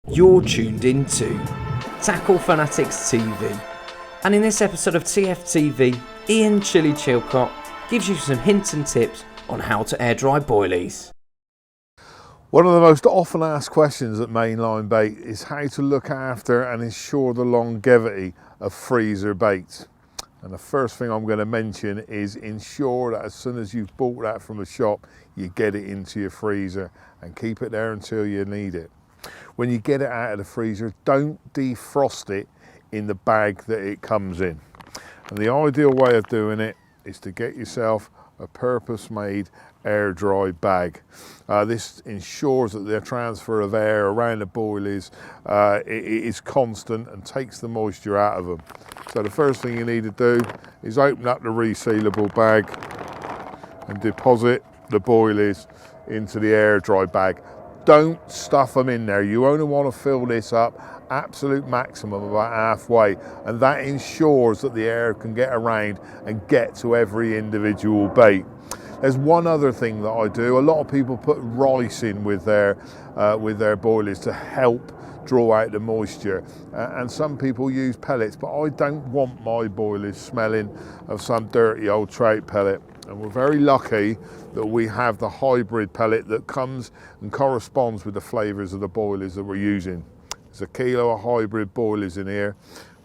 You're tuned into Tackle Fanatics TV, and in this episode of TFTV, Ian Chillcott gives you some hints and tips on how to air dry boilies. One of the most often asked questions at Mainline bait is how to look after and ensure the longevity of freezer baits. And the first thing I'm going to mention is ensure that as soon as you've bought that from a shop, you get it into your freezer and keep it there until you need it. When you get it out of the freezer, don't defrost it in the bag that it comes in. And the ideal way of doing it is to get yourself a purpose-made air dry bag. This ensures that the transfer of air around the boilies is constant and takes the moisture out of them. So the first thing you need to do is open up the resealable bag and deposit the boilies into the air dry bag. Don't stuff them in there. You only want to fill this up absolute maximum about halfway, and that ensures that the air can get around and get to every individual bait. There's one other thing that I do. A lot of people put rice in with their boilies to help draw out the moisture, and some people use pellets, but I don't want my boilies smelling of some dirty old trout pellet. And we're very lucky that we have the hybrid pellet that comes and corresponds with the flavours of the boilies that we're using. There's a kilo of hybrid boilies in here,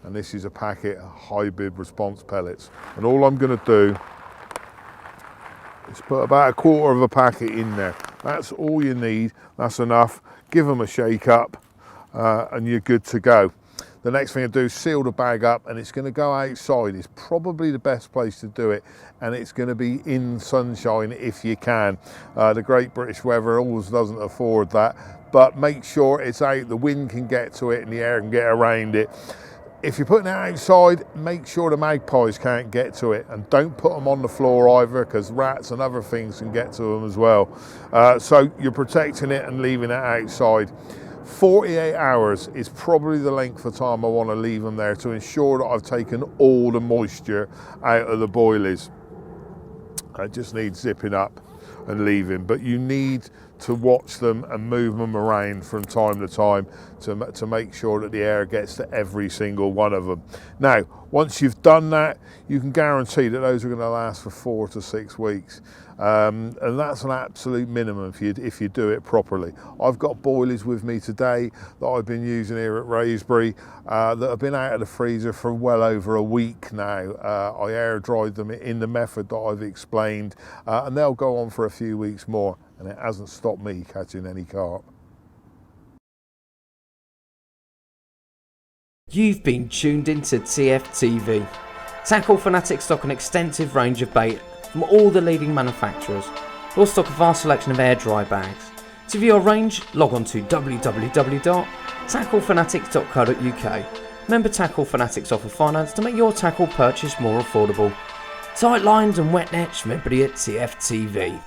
and this is a packet of hybrid response pellets. And all I'm going to do is put about a quarter of a packet in there. That's all you need. That's enough. Give them a shake up and you're good to go. The next thing I do is seal the bag up, and it's going to go outside. It's probably the best place to do it, and it's going to be in sunshine if you can. The Great British weather always doesn't afford that, but make sure it's out. The wind can get to it and the air can get around it. If you're putting it outside, make sure the magpies can't get to it, and don't put them on the floor either, because rats and other things can get to them as well. So you're protecting it and leaving it outside. 48 hours is probably the length of time I want to leave them there to ensure that I've taken all the moisture out of the boilies. I just need zipping up and leaving, but you need to watch them and move them around from time to time to make sure that the air gets to every single one of them. Now, once you've done that, you can guarantee that those are going to last for 4 to 6 weeks. And that's an absolute minimum if you do it properly. I've got boilies with me today that I've been using here at Raysbury that have been out of the freezer for well over a week now. I air dried them in the method that I've explained, and they'll go on for a few weeks more, and it hasn't stopped me catching any carp. You've been tuned into TFTV. Tackle Fanatics stock an extensive range of bait from all the leading manufacturers. We'll stock a vast selection of air dry bags. To view our range, log on to www.tacklefanatics.co.uk. Remember, Tackle Fanatics offer finance to make your tackle purchase more affordable. Tight lines and wet nets from everybody at TFTV.